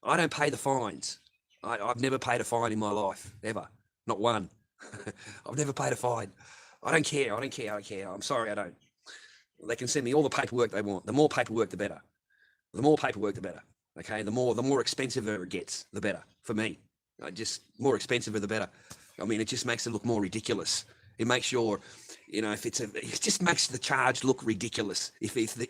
I don't pay the fines. I've never paid a fine in my life, ever. Not one. I've never paid a fine. I don't care. I don't care. I don't care. I'm sorry, I don't. They can send me all the paperwork they want. The more paperwork, the better. The more paperwork, the better. Okay, the more expensive it gets, the better for me. Just more expensive, the better. I mean, it just makes it look more ridiculous. It makes your, it just makes the charge look ridiculous. If the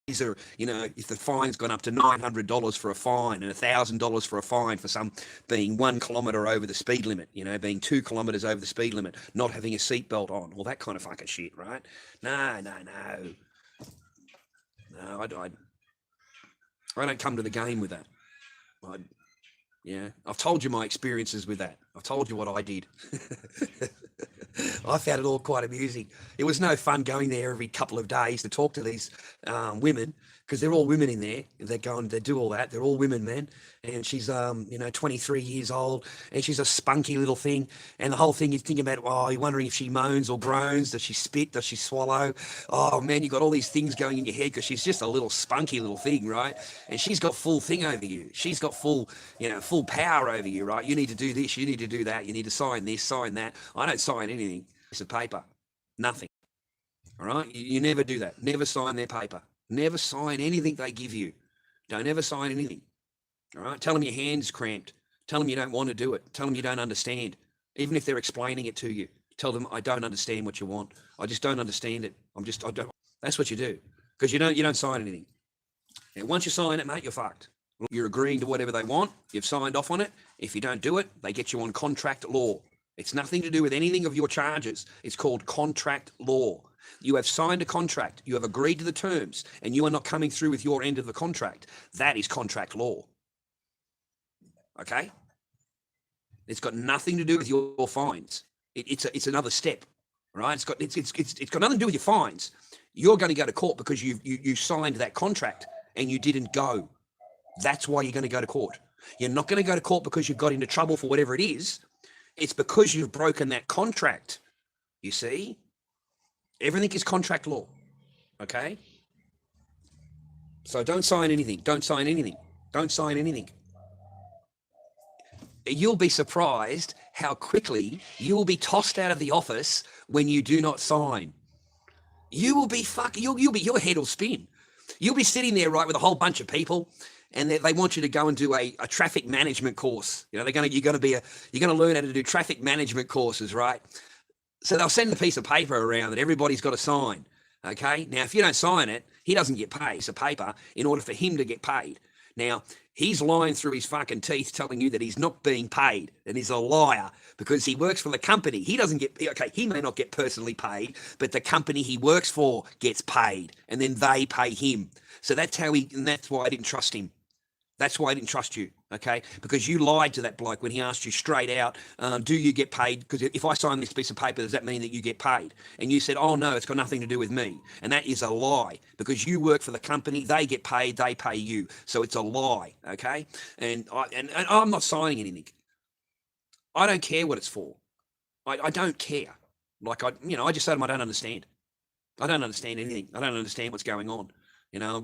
fees are, if the fine's gone up to $900 for a fine and $1,000 for a fine for some being 1 kilometre over the speed limit, being 2 kilometres over the speed limit, not having a seatbelt on, all that kind of fucking shit, right? No. I don't come to the game with that. I've told you my experiences with that. I've told you what I did. I found it all quite amusing. It was no fun going there every couple of days to talk to these women, because they're all women in there. They do all that. They're all women, man. And she's, 23 years old, and she's a spunky little thing. And the whole thing, you think about, you're wondering if she moans or groans. Does she spit? Does she swallow? Oh, man, you got all these things going in your head because she's just a little spunky little thing, right? And she's got full thing over you. She's got full power over you, right? You need to do this. You need to do that. You need to sign this, sign that. I don't sign anything. It's a paper. Nothing. All right? You never do that. Never sign their paper. Never sign anything they give you. Don't ever sign anything. All right? Tell them your hand's cramped. Tell them you don't want to do it. Tell them you don't understand. Even if they're explaining it to you, tell them, I don't understand what you want. I just don't understand it. I don't. That's what you do. Because you don't sign anything. And once you sign it, mate, you're fucked. You're agreeing to whatever they want. You've signed off on it. If you don't do it, they get you on contract law. It's nothing to do with anything of your charges. It's called contract law. You have signed a contract. You have agreed to the terms, and you are not coming through with your end of the contract. That is contract law. Okay? It's got nothing to do with your fines. It's another step, right? It's got nothing to do with your fines. You're going to go to court because you signed that contract and you didn't go. That's why you're going to go to court. You're not going to go to court because you've got into trouble for whatever it is. It's because you've broken that contract. You see? Everything is contract law. Okay? So don't sign anything. Don't sign anything. Don't sign anything. You'll be surprised how quickly you will be tossed out of the office when you do not sign. You will be your head will spin. You'll be sitting there, right, with a whole bunch of people, and they want you to go and do a traffic management course. You're going to learn how to do traffic management courses, right? So they'll send a piece of paper around that everybody's got to sign. Okay. Now, if you don't sign it, he doesn't get paid. It's a paper in order for him to get paid. Now, he's lying through his fucking teeth telling you that he's not being paid, and he's a liar because he works for the company. He doesn't get, he may not get personally paid, but the company he works for gets paid, and then they pay him. So that's why I didn't trust him. That's why I didn't trust you, okay? Because you lied to that bloke when he asked you straight out, do you get paid? Because if I sign this piece of paper, does that mean that you get paid? And you said, oh, no, it's got nothing to do with me. And that is a lie because you work for the company, they get paid, they pay you. So it's a lie, okay? And I'm not signing anything. I don't care what it's for. I don't care. I just say to them, I don't understand. I don't understand anything. I don't understand what's going on.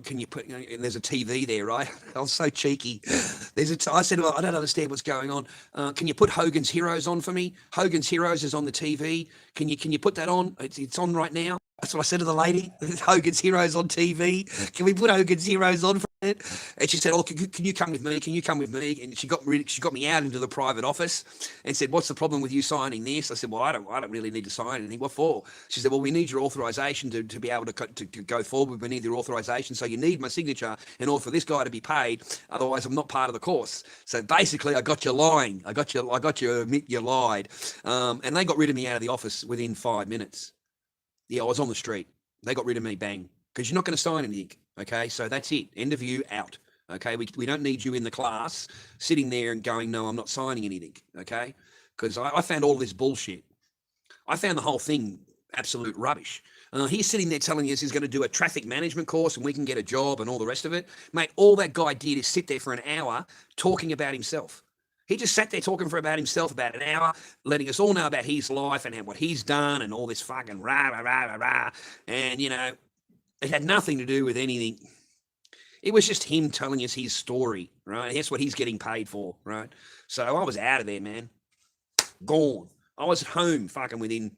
Can you put, and there's a TV there, right? I was so cheeky. I said, well, I don't understand what's going on. Can you put Hogan's Heroes on for me? Hogan's Heroes is on the TV. Can you put that on? It's on right now. That's what I said to the lady. Hogan's Heroes on TV. Can we put Hogan's Heroes on for it? And she said, oh, can you come with me? Can you come with me? And she got me out into the private office and said, what's the problem with you signing this? I said, well, I don't really need to sign anything. What for? She said, well, we need your authorization to be able to go forward. We need your authorization. So you need my signature in order for this guy to be paid. Otherwise, I'm not part of the course. So basically, I got you lying. I got you admit you lied. And they got rid of me out of the office within 5 minutes. Yeah, I was on the street. They got rid of me, bang. Because you're not going to sign anything, okay? So that's it. End of you, out, okay? We don't need you in the class sitting there and going, no, I'm not signing anything, okay? Because I found all this bullshit. I found the whole thing absolute rubbish. He's sitting there telling us he's going to do a traffic management course and we can get a job and all the rest of it. Mate, all that guy did is sit there for an hour talking about himself. He just sat there talking about himself about an hour, letting us all know about his life and what he's done and all this fucking rah, rah, rah, rah, rah. And, it had nothing to do with anything. It was just him telling us his story, right? That's what he's getting paid for, right? So I was out of there, man. Gone. I was at home fucking within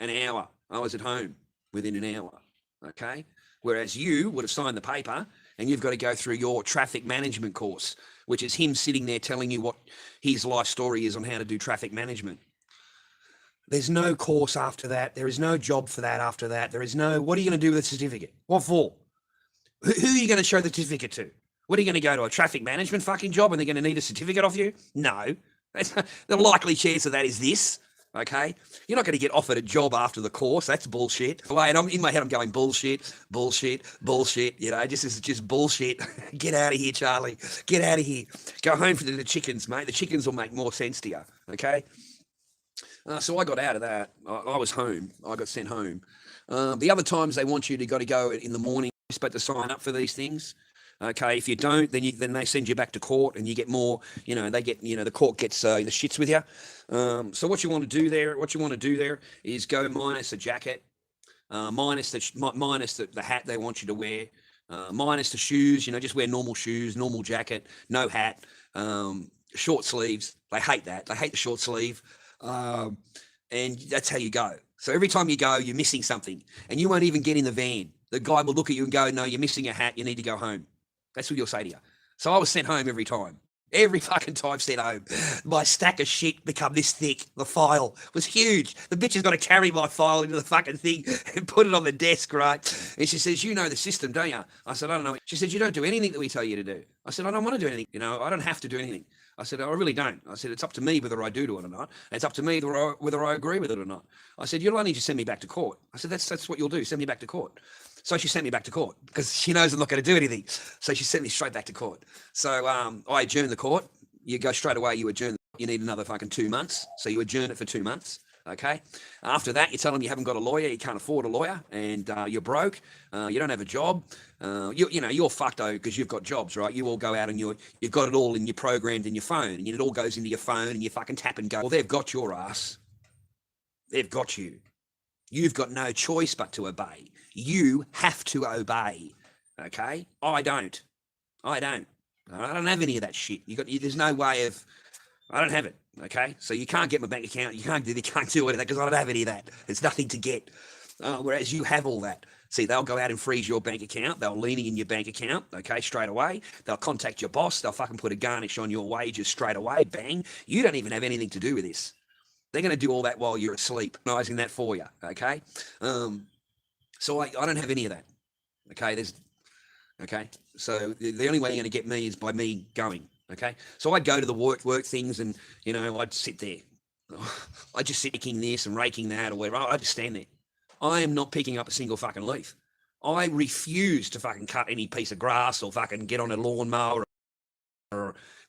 an hour. I was at home within an hour, okay? Whereas you would have signed the paper and you've got to go through your traffic management course, which is him sitting there telling you what his life story is on how to do traffic management. There's no course after that. There is no job for that after that. There is no, what are you going to do with the certificate? What for? Who are you going to show the certificate to? What are you going to go to a traffic management fucking job and they're going to need a certificate off you? No. The likely chance of that is this. Okay, you're not going to get offered a job after the course. That's bullshit. And I'm in my head, I'm going bullshit, bullshit, bullshit. You know, this is just bullshit. Get out of here, Charlie. Get out of here. Go home for the chickens, mate. The chickens will make more sense to you. Okay. So I got out of that. I was home. I got sent home. The other times they want you to go in the morning, but to sign up for these things. Okay, if you don't, then they send you back to court, and you get more. You know, the court gets the shits with you. So what you want to do there is go minus a jacket, minus the hat they want you to wear, minus the shoes. You know, just wear normal shoes, normal jacket, no hat, short sleeves. They hate that. They hate the short sleeve, and that's how you go. So every time you go, you're missing something, and you won't even get in the van. The guy will look at you and go, "No, you're missing a hat. You need to go home." That's what you'll say to you. So I was sent home every time. Every fucking time sent home. My stack of shit become this thick. The file was huge. The bitch has got to carry my file into the fucking thing and put it on the desk, right? And she says, "You know the system, don't you?" I said, "I don't know." She said, "You don't do anything that we tell you to do." I said, "I don't want to do anything. You know, I don't have to do anything." I said, "I really don't." I said, "It's up to me whether I do it or not. It's up to me whether I agree with it or not." I said, "You'll only just send me back to court." I said, that's what you'll do. Send me back to court. So she sent me back to court because she knows I'm not going to do anything. So she sent me straight back to court. So I adjourned the court. You go straight away, you adjourn. You need another fucking 2 months. So you adjourn it for 2 months. Okay. After that, you tell them you haven't got a lawyer, you can't afford a lawyer, and you're broke. You don't have a job. You're fucked though because you've got jobs, right? You all go out and you've got it all in your programmed in your phone, and it all goes into your phone, and you fucking tap and go. Well, they've got your ass. They've got you. You've got no choice but to obey. You have to obey. Okay? I don't. I don't have any of that shit. There's no way of. I don't have it. Okay? So you can't get my bank account. You can't do any of that because I don't have any of that. There's nothing to get. Whereas you have all that. See, they'll go out and freeze your bank account. They'll lean in your bank account, okay, straight away. They'll contact your boss. They'll fucking put a garnish on your wages straight away. Bang. You don't even have anything to do with this. They're going to do all that while you're asleep, organizing that for you, okay? So I don't have any of that, okay? So the only way you're going to get me is by me going, okay? So I'd go to the work things and, I'd sit there. I'd just sit picking this and raking that or whatever. I'd just stand there. I am not picking up a single fucking leaf. I refuse to fucking cut any piece of grass or fucking get on a lawnmower.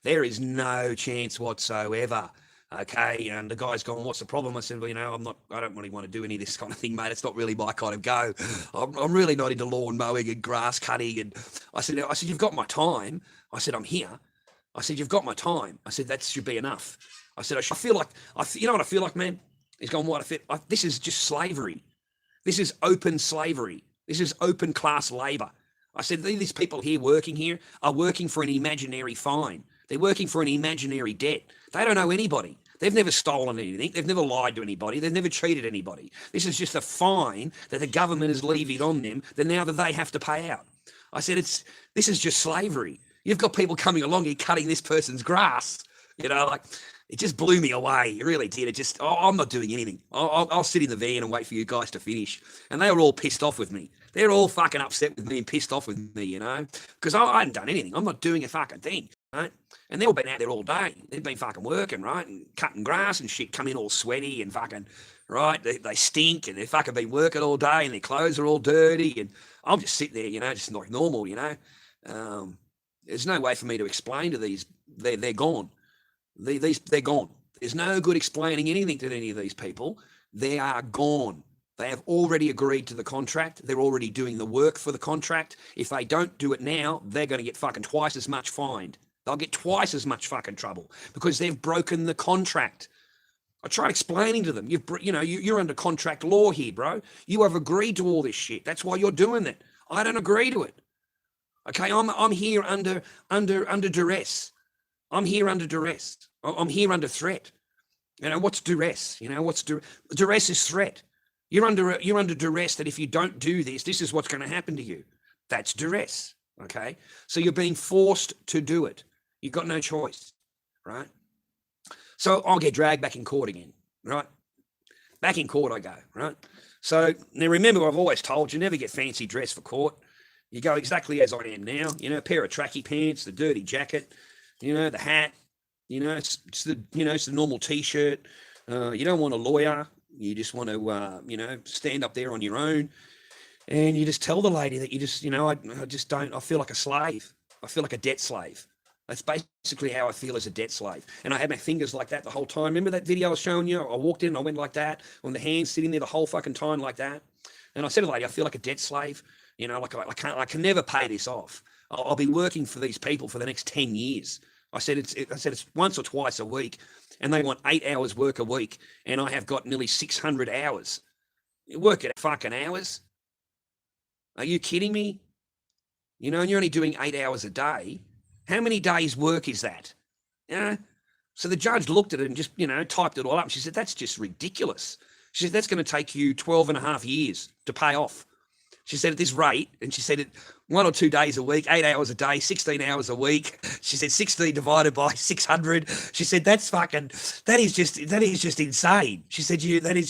There is no chance whatsoever. Okay, and the guy's gone, "What's the problem?" I said, "Well, I don't really want to do any of this kind of thing, mate. It's not really my kind of go. I'm really not into lawn mowing and grass cutting." And I said, "You've got my time." I said, "I'm here." I said, "You've got my time." I said, "That should be enough." I said, I feel like, you know what I feel like, man? He's gone, "What?" This is just slavery. This is open slavery. This is open class labor. I said, these people here working here are working for an imaginary fine. They're working for an imaginary debt. They don't owe anybody. They've never stolen anything. They've never lied to anybody. They've never cheated anybody. This is just a fine that the government has levied on them that now that they have to pay out. I said, this is just slavery. You've got people coming along here cutting this person's grass. It just blew me away. It really did. I'm not doing anything. I'll sit in the van and wait for you guys to finish. And they were all pissed off with me. They're all fucking upset with me and pissed off with me, because I hadn't done anything. I'm not doing a fucking thing, right? And they've all been out there all day. They've been fucking working, right? And cutting grass and shit, come in all sweaty and fucking, right? They stink and they've fucking been working all day and their clothes are all dirty. And I'm just sitting there, just like normal, There's no way for me to explain to these. They're gone. They're gone. There's no good explaining anything to any of these people. They are gone. They have already agreed to the contract. They're already doing the work for the contract. If they don't do it now, they're going to get fucking twice as much fined. They'll get twice as much fucking trouble because they've broken the contract. I tried explaining to them, you're under contract law here, bro. You have agreed to all this shit. That's why you're doing it. I don't agree to it. Okay, I'm here under duress. I'm here under duress. I'm here under threat. You know, what's duress? You know, what's duress is threat. You're under duress that if you don't do this, this is what's going to happen to you. That's duress. Okay, so you're being forced to do it. You've got no choice, right? So I'll get dragged back in court again, right? Back in court I go, right? So now remember, I've always told you, never get fancy dress for court. You go exactly as I am now. You know, a pair of tracky pants, the dirty jacket, you know, the hat. You know, it's the normal T-shirt. You don't want a lawyer. You just want to, stand up there on your own, and you just tell the lady that you just, I just don't. I feel like a slave. I feel like a debt slave. That's basically how I feel as a debt slave. And I had my fingers like that the whole time. Remember that video I was showing you? I walked in and I went like that, on the hands sitting there the whole fucking time like that. And I said to the lady, I feel like a debt slave. You know, like I can never pay this off. I'll be working for these people for the next 10 years. I said it's once or twice a week, and they want 8 hours work a week, and I have got nearly 600 hours. You work at fucking hours. Are you kidding me? You know, and you're only doing 8 hours a day. How many days work is that? So the judge looked at it and just, typed it all up. She said, that's just ridiculous. She said, that's going to take you 12 and a half years to pay off. She said, at this rate, and she said, 1 or 2 days a week, 8 hours a day, 16 hours a week. She said, 16 divided by 600. She said, that is just insane. She said, that is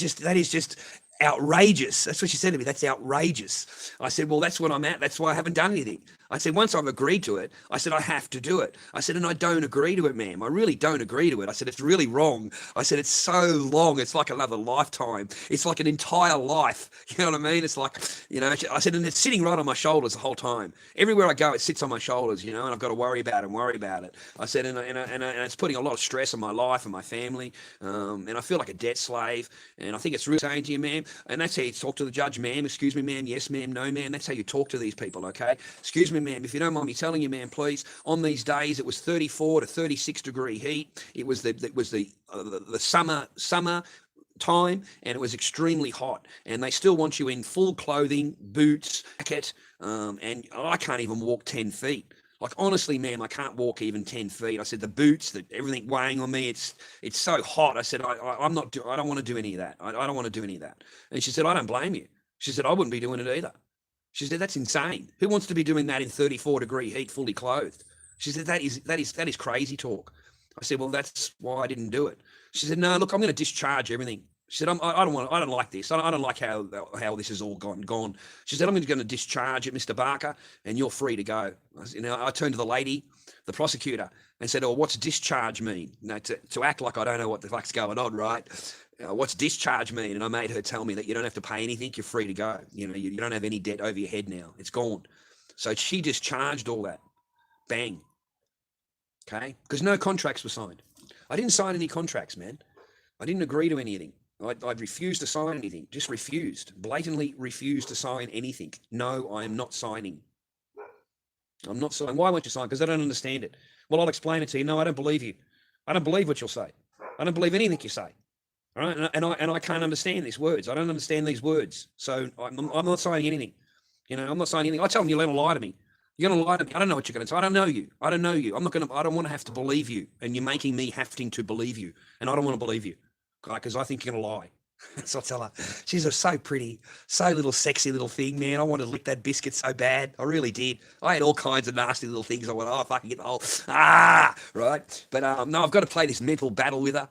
just outrageous. That's what she said to me. That's outrageous. I said, well, that's what I'm at. That's why I haven't done anything. I said, once I've agreed to it, I said, I have to do it. I said, and I don't agree to it, ma'am. I really don't agree to it. I said, it's really wrong. I said, it's so long. It's like another lifetime. It's like an entire life. You know what I mean? It's like, I said, and it's sitting right on my shoulders the whole time. Everywhere I go, it sits on my shoulders, and I've got to worry about it. I said, and it's putting a lot of stress on my life and my family. And I feel like a debt slave. And I think it's really saying to you, ma'am, and that's how you talk to the judge, ma'am. Excuse me, ma'am. Yes, ma'am. No, ma'am. That's how you talk to these people, okay? Excuse me, ma'am, if you don't mind me telling you, ma'am, please. On these days, it was 34 to 36 degree heat. It was the summer time, and it was extremely hot. And they still want you in full clothing, boots, jacket, and I can't even walk 10 feet. Like, honestly, ma'am, I can't walk even 10 feet. I said, the boots, everything weighing on me, it's so hot. I said, I don't want to do any of that. I don't want to do any of that. And she said, I don't blame you. She said, I wouldn't be doing it either. She said, that's insane. Who wants to be doing that in 34 degree heat, fully clothed? She said, that is crazy talk. I said, well, that's why I didn't do it. She said, no, look, I'm going to discharge everything. She said, I don't like this. I don't like how this has all gone. She said, I'm going to discharge it, Mr. Barker, and you're free to go. I turned to the lady, the prosecutor, and said, oh, what's discharge mean? To act like I don't know what the fuck's going on, right? What's discharge mean? And I made her tell me that you don't have to pay anything. You're free to go. You don't have any debt over your head now. It's gone. So she discharged all that. Bang. Okay? Because no contracts were signed. I didn't sign any contracts, man. I didn't agree to anything. I refused to sign anything. Just refused. Blatantly refused to sign anything. No, I am not signing. I'm not signing. Why won't you sign? Because I don't understand it. Well, I'll explain it to you. No, I don't believe you. I don't believe what you'll say. I don't believe anything you say. All right? And I can't understand these words. I don't understand these words. So I'm not signing anything. I'm not signing anything. I tell them you're going to lie to me. You're going to lie to me. I don't know what you're going to say. I don't know you. I don't know you. I don't want to have to believe you. And you're making me having to believe you. And I don't want to believe you. Because I think you're going to lie. So I tell her, she's so pretty, so little sexy little thing, man. I wanted to lick that biscuit so bad. I really did. I had all kinds of nasty little things. I went, oh, if I can get the whole, right? But no, I've got to play this mental battle with her.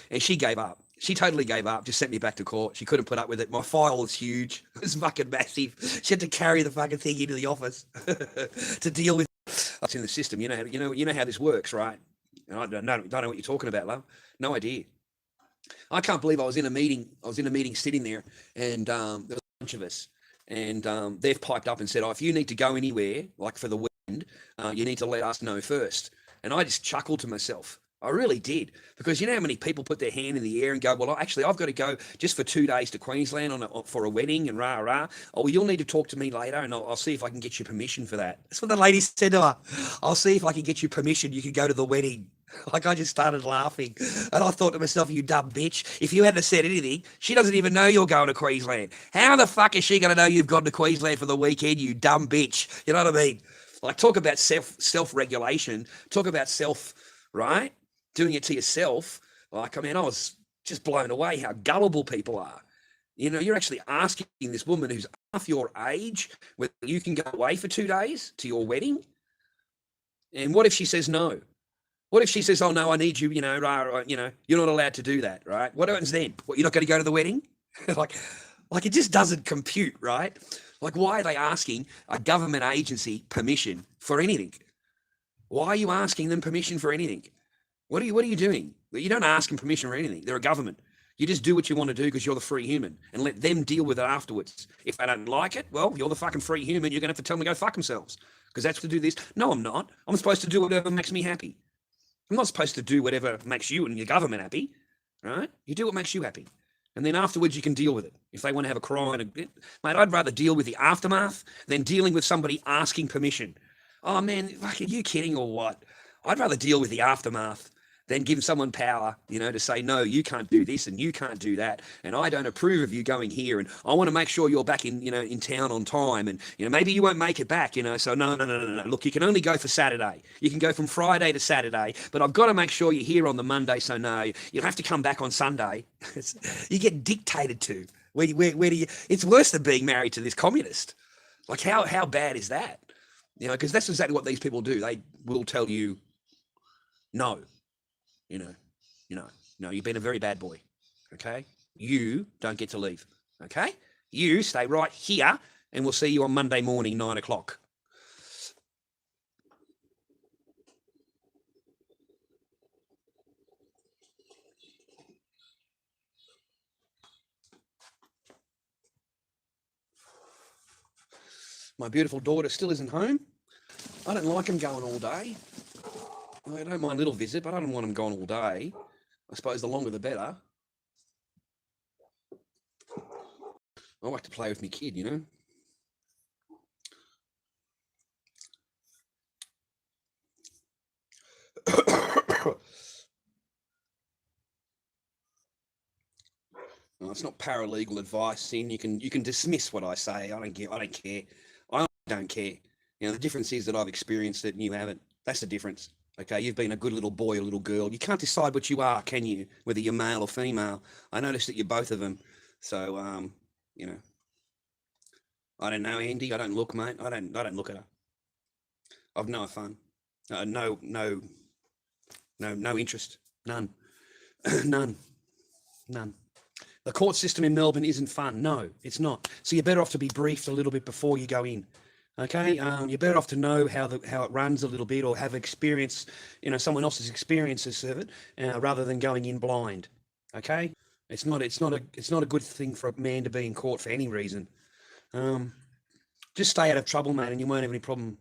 And she gave up. She totally gave up, just sent me back to court. She couldn't put up with it. My file was huge. It was fucking massive. She had to carry the fucking thing into the office to deal with it. That's in the system. You know how this works, right? And I don't know what you're talking about, love. No idea. I can't believe I was in a meeting. Sitting there, and there was a bunch of us, and they've piped up and said, "Oh, if you need to go anywhere, like for the weekend, you need to let us know first." And I just chuckled to myself. I really did, because you know how many people put their hand in the air and go, "Well, actually, I've got to go just for 2 days to Queensland for a wedding and rah rah." Oh, well, you'll need to talk to me later, and I'll see if I can get you permission for that. That's what the lady said to her. I'll see if I can get you permission. You can go to the wedding. Like, I just started laughing. And I thought to myself, you dumb bitch, if you hadn't said anything, she doesn't even know you're going to Queensland. How the fuck is she going to know you've gone to Queensland for the weekend, you dumb bitch? You know what I mean? Like, talk about self-regulation. Talk about right? Doing it to yourself. Like, I mean, I was just blown away how gullible people are. You know, you're actually asking this woman who's half your age whether you can go away for 2 days to your wedding. And what if she says no? What if she says, "Oh no, I need you"? You know, you're not allowed to do that, right? What happens then? What, you're not going to go to the wedding? like, like it just doesn't compute, right? Like, why are they asking a government agency permission for anything? Why are you asking them permission for anything? What are you doing? You don't ask them permission for anything. They're a government. You just do what you want to do because you're the free human, and let them deal with it afterwards. If they don't like it, well, you're the fucking free human. You're going to have to tell them to go fuck themselves because that's to do this. No, I'm not. I'm supposed to do whatever makes me happy. I'm not supposed to do whatever makes you and your government happy, right? You do what makes you happy. And then afterwards you can deal with it. If they want to have a cry, mate, I'd rather deal with the aftermath than dealing with somebody asking permission. Oh man, fuck, are you kidding or what? I'd rather deal with the aftermath than give someone power, you know, to say, no, you can't do this and you can't do that. And I don't approve of you going here. And I want to make sure you're back in, you know, in town on time. And, you know, maybe you won't make it back, you know. So no. Look, you can only go for Saturday. You can go from Friday to Saturday, but I've got to make sure you're here on the Monday. So no, you'll have to come back on Sunday. You get dictated to. Where do you, it's worse than being married to this communist. Like, how bad is that? You know, because that's exactly what these people do. They will tell you, no. No, you've been a very bad boy, okay? You don't get to leave, okay? You stay right here, and we'll see you on Monday morning, 9 o'clock. My beautiful daughter still isn't home. I don't like him going all day. I don't mind a little visit, but I don't want him going all day. I suppose the longer the better. I like to play with my kid, you know. No, it's not paralegal advice, Sin. You can dismiss what I say. I don't care. I don't care. You know, the difference is that I've experienced it and you haven't. That's the difference. Okay, you've been a good little boy or little girl. You can't decide what you are, can you? Whether you're male or female. I noticed that you're both of them. So, you know, I don't know, Andy. I don't look, mate. I don't look at her. I've no fun. No interest. None. None. The court system in Melbourne isn't fun. No, it's not. So you're better off to be briefed a little bit before you go in. Okay, you're better off to know how it runs a little bit, or have experience, you know, someone else's experiences of it, rather than going in blind. Okay, it's not a good thing for a man to be in court for any reason. Just stay out of trouble, mate, and you won't have any problem.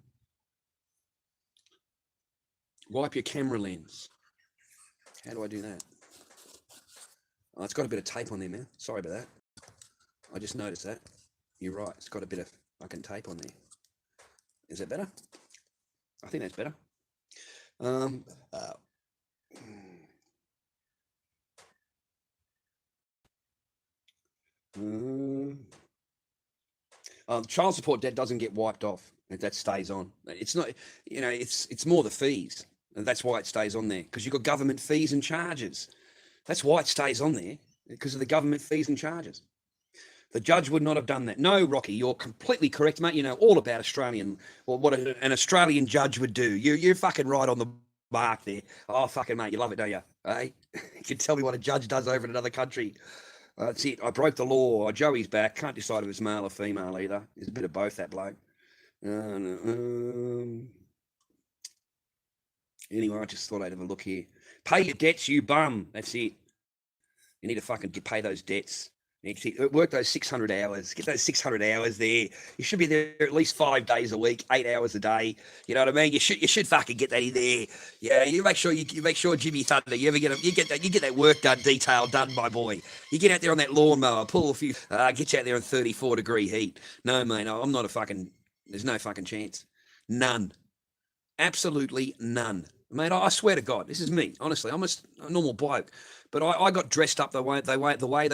Wipe your camera lens. How do I do that? Oh, it's got a bit of tape on there, man. Sorry about that. I just noticed that. You're right. It's got a bit of fucking tape on there. Is that better? I think that's better. Child support debt doesn't get wiped off. That stays on. It's not, you know, it's more the fees. And that's why it stays on there, because you've got government fees and charges. That's why it stays on there, because of the government fees and charges. The judge would not have done that. No, Rocky, you're completely correct, mate. You know all about Australian, or what an Australian judge would do. You're fucking right on the mark there. Oh, fucking mate, you love it, don't you? Eh? You can tell me what a judge does over in another country. That's it. I broke the law. Joey's back. Can't decide if it's male or female either. There's a bit of both, that bloke. Anyway, I just thought I'd have a look here. Pay your debts, you bum. That's it. You need to fucking pay those debts. Work those 600 hours. Get those 600 hours there. You should be there at least 5 days a week, 8 hours a day. You know what I mean? You should fucking get that in there. Yeah, you make sure Jimmy Thunder. You get that work done, detail done, my boy. You get out there on that lawnmower, pull a few, get you out there on 34-degree heat. No, mate, I'm not a fucking. There's no fucking chance. None. Absolutely none. Mate, I swear to God, this is me. Honestly, I'm a normal bloke, but I got dressed up the way they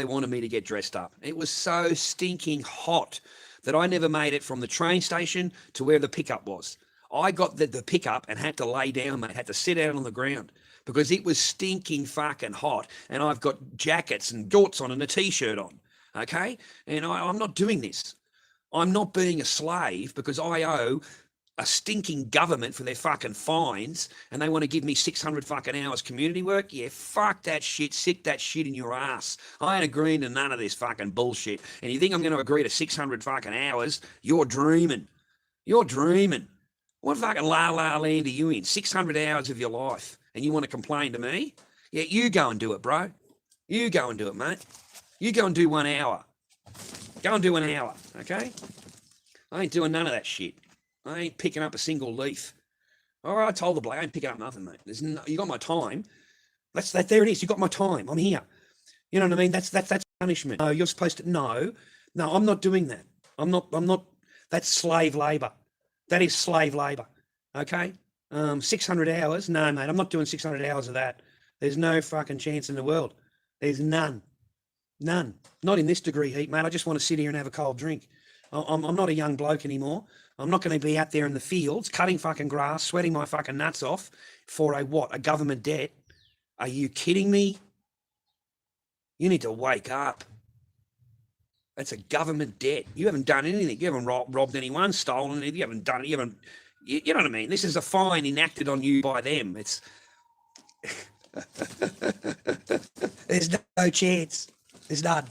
wanted me to get dressed up. It was so stinking hot that I never made it from the train station to where the pickup was. I got the pickup and had to lay down, mate. Had to sit down on the ground because it was stinking fucking hot. And I've got jackets and jorts on and a t-shirt on. Okay, and I'm not doing this. I'm not being a slave because I owe a stinking government for their fucking fines and they want to give me 600 fucking hours community work. Yeah, fuck that shit. Stick that shit in your ass. I ain't agreeing to none of this fucking bullshit. And you think I'm going to agree to 600 fucking hours? You're dreaming. You're dreaming. What fucking la land are you in? 600 hours of your life and you want to complain to me? Yeah, you go and do it, bro. You go and do it, mate. You go and do 1 hour. Go and do an hour, okay? I ain't doing none of that shit. I ain't picking up a single leaf. All right, I told the bloke, I ain't picking up nothing, mate. You got my time. That's that. There it is. You got my time. I'm here. You know what I mean? That's punishment. No, you're supposed to. No, I'm not doing that. I'm not. That's slave labor. That is slave labor. Okay. 600 hours. No, mate. I'm not doing 600 hours of that. There's no fucking chance in the world. There's none. None. Not in this degree heat, mate. I just want to sit here and have a cold drink. I'm not a young bloke anymore. I'm not going to be out there in the fields cutting fucking grass, sweating my fucking nuts off for a what? A government debt? Are you kidding me? You need to wake up. That's a government debt. You haven't done anything. You haven't robbed anyone, stolen anything. You haven't done it. You know what I mean? This is a fine enacted on you by them. It's there's no chance. There's none.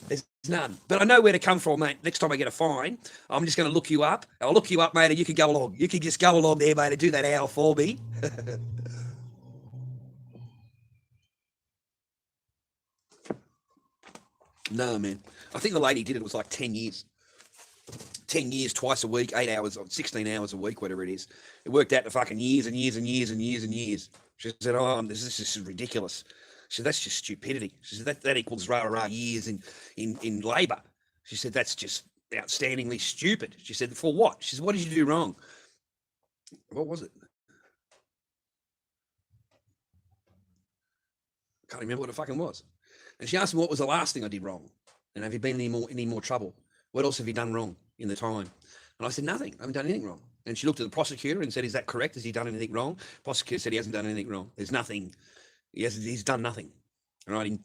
There's none. But I know where to come from, mate. Next time I get a fine, I'm just going to look you up. I'll look you up, mate, and you can go along. You can just go along there, mate, and do that hour for me. No, man. I think the lady did it was like 10 years. 10 years, twice a week, 8 hours, 16 hours a week, whatever it is. It worked out to fucking years and years and years and years and years. She said, oh, this is ridiculous. She said, that's just stupidity. She said, that equals rah years in labour. She said, that's just outstandingly stupid. She said, for what? She said, what did you do wrong? What was it? I can't remember what it fucking was. And she asked me what was the last thing I did wrong. And have you been in any more trouble? What else have you done wrong in the time? And I said, nothing. I haven't done anything wrong. And she looked at the prosecutor and said, is that correct? Has he done anything wrong? The prosecutor said he hasn't done anything wrong. There's nothing. He's done nothing. All right.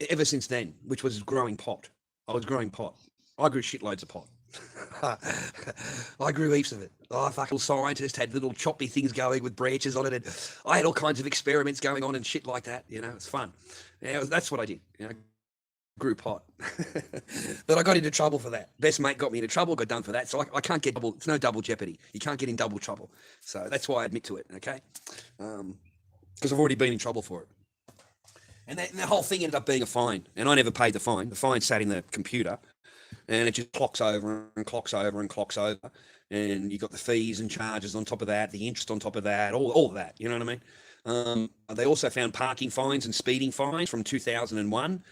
Ever since then, which was growing pot. I was growing pot. I grew shitloads of pot. I grew heaps of it. I fucking scientist, had little choppy things going with branches on it. And I had all kinds of experiments going on and shit like that. You know, it's fun. Yeah, that's what I did. You know, grew pot. But I got into trouble for that. Best mate got me into trouble, got done for that. So I can't get double. It's no double jeopardy. You can't get in double trouble. So that's why I admit to it. Okay. Because I've already been in trouble for it. And the whole thing ended up being a fine. And I never paid the fine. The fine sat in the computer. And it just clocks over and clocks over and clocks over. And you got the fees and charges on top of that, the interest on top of that, all of that. You know what I mean? They also found parking fines and speeding fines from 2001.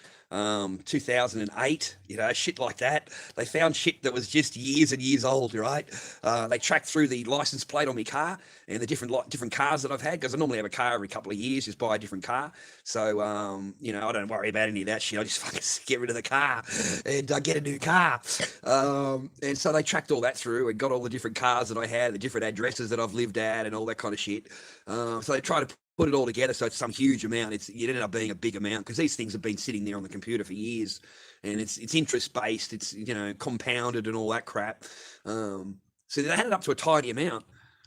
2008, you know, shit like that. They found shit that was just years and years old, right? They tracked through the license plate on my car and the different cars that I've had, because I normally have a car every couple of years, just buy a different car. So, you know, I don't worry about any of that shit. I just fucking get rid of the car and get a new car. And so they tracked all that through and got all the different cars that I had, the different addresses that I've lived at and all that kind of shit. So they tried to put it all together so it's some huge amount. It ended up being a big amount because these things have been sitting there on the computer for years, and it's interest based. It's, you know, compounded and all that crap. So they had it up to a tidy amount,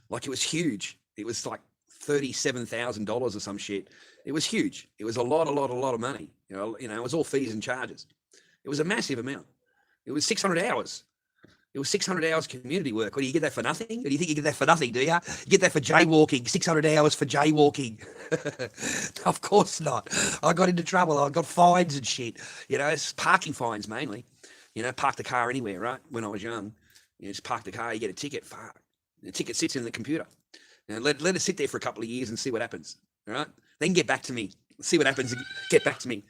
like it was huge. It was like $37,000 or some shit. It was huge. It was a lot of money. You know, it was all fees and charges. It was a massive amount. It was 600 hours. It was 600 hours community work. What, do you get that for nothing? Or do you think you get that for nothing, do you? You get that for jaywalking, 600 hours for jaywalking. Of course not. I got into trouble. I got fines and shit. You know, it's parking fines mainly. You know, park the car anywhere, right? When I was young, you just park the car, you get a ticket. Fuck. The ticket sits in the computer. You know, let it sit there for a couple of years and see what happens, all right? Then get back to me. See what happens. Get back to me.